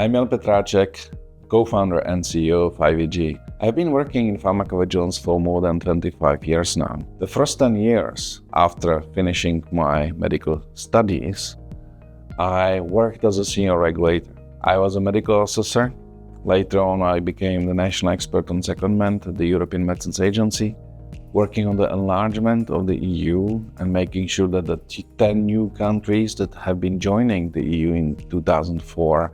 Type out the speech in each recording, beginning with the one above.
I'm Petracek, co-founder and CEO of iVigee. I've been working in pharmacovigilance for more than 25 years now. The first 10 years after finishing my medical studies, I worked as a senior regulator. I was a medical officer. Later on, I became the national expert on secondment at the European Medicines Agency, working on the enlargement of the EU and making sure that the 10 new countries that have been joining the EU in 2004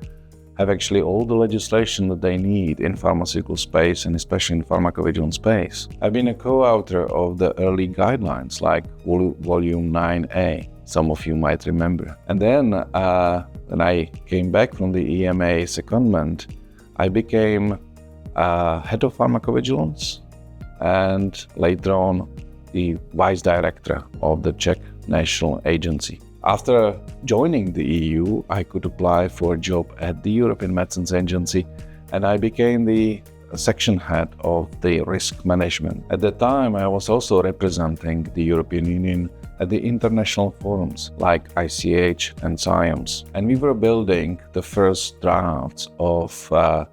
have actually all the legislation that they need in pharmaceutical space and especially in pharmacovigilance space. I've been a co-author of the early guidelines like Volume 9A, some of you might remember. And then when I came back from the EMA secondment, I became head of pharmacovigilance and later on the vice director of the Czech National Agency. After joining the EU, I could apply for a job at the European Medicines Agency and I became the section head of the risk management. At the time, I was also representing the European Union at the international forums like ICH and SIAMS. And we were building the first drafts of a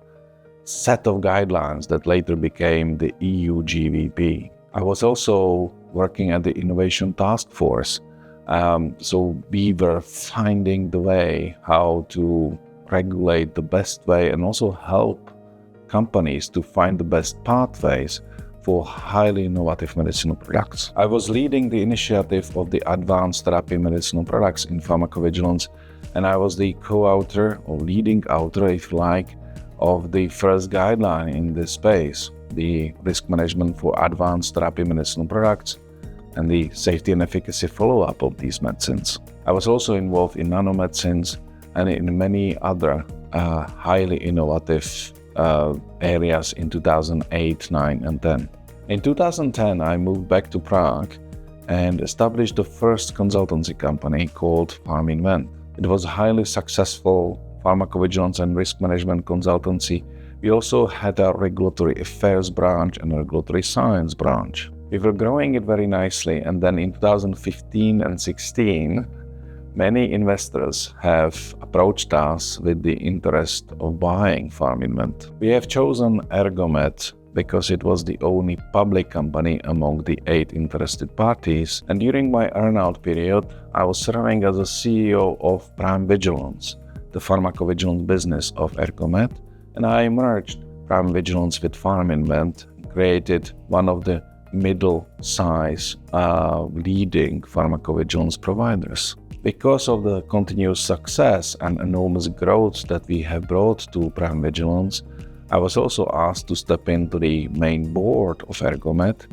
set of guidelines that later became the EU GVP. I was also working at the Innovation Task Force. So we were finding the way how to regulate the best way and also help companies to find the best pathways for highly innovative medicinal products. I was leading the initiative of the advanced therapy medicinal products in pharmacovigilance, and I was the co-author or leading author, if you like, of the first guideline in this space, the risk management for advanced therapy medicinal products and the safety and efficacy follow-up of these medicines. I was also involved in nanomedicines and in many other highly innovative areas in 2008, 9 and 10. In 2010, I moved back to Prague and established the first consultancy company called PharmInvent. It was a highly successful pharmacovigilance and risk management consultancy. We also had a regulatory affairs branch and a regulatory science branch. We were growing it very nicely, and then in 2015 and 16, many investors have approached us with the interest of buying PharmInvent. We have chosen Ergomed because it was the only public company among the 8 interested parties, and during my earn-out period, I was serving as a CEO of Prime Vigilance, the pharmacovigilance business of Ergomed, and I merged Prime Vigilance with PharmInvent and created one of the middle-size leading pharmacovigilance providers. Because of the continuous success and enormous growth that we have brought to Prime Vigilance, I was also asked to step into the main board of Ergomed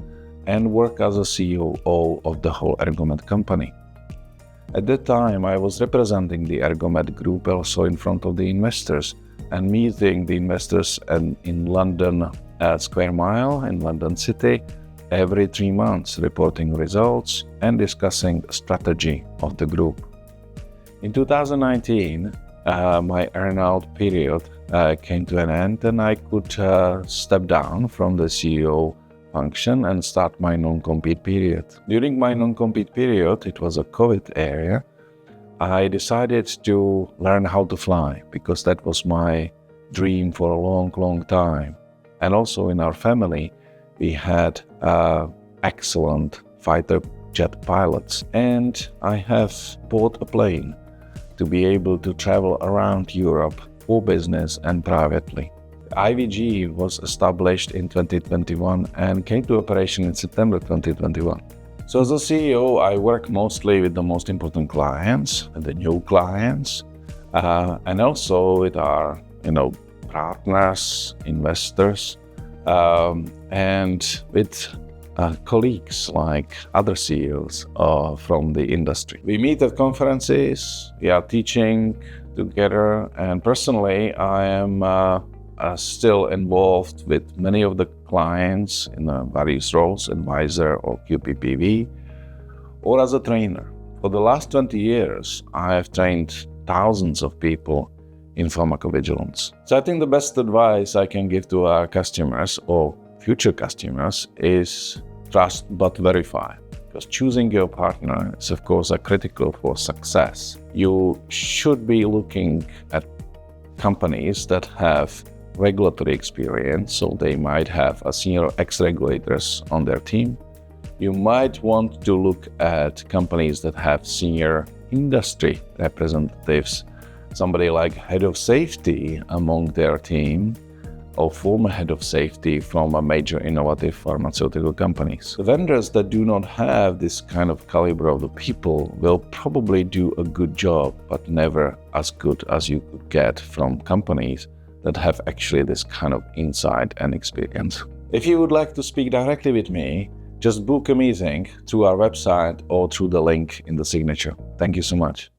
and work as a COO of the whole Ergomed company. At that time, I was representing the Ergomed group also in front of the investors and meeting the investors in London Square Mile in London City every 3 months, reporting results and discussing the strategy of the group. In 2019, my earn-out period came to an end and I could step down from the CEO function and start my non-compete period. During my non-compete period, it was a COVID era, I decided to learn how to fly because that was my dream for a long time. And also in our family, we had excellent fighter jet pilots, and I have bought a plane to be able to travel around Europe for business and privately. iVigee was established in 2021 and came to operation in September 2021. So as a CEO, I work mostly with the most important clients and the new clients, and also with our partners, investors, and with colleagues like other CEOs from the industry. We meet at conferences, we are teaching together, and personally I am still involved with many of the clients in various roles, advisor or QPPV, or as a trainer. For the last 20 years, I have trained thousands of people in pharmacovigilance. So I think the best advice I can give to our customers or future customers is trust but verify. Because choosing your partner is of course critical for success. You should be looking at companies that have regulatory experience, so they might have a senior ex-regulators on their team. You might want to look at companies that have senior industry representatives, somebody like head of safety among their team, or former head of safety from a major innovative pharmaceutical companies. The vendors that do not have this kind of caliber of the people will probably do a good job, but never as good as you could get from companies that have actually this kind of insight and experience. If you would like to speak directly with me, just book a meeting through our website or through the link in the signature. Thank you so much.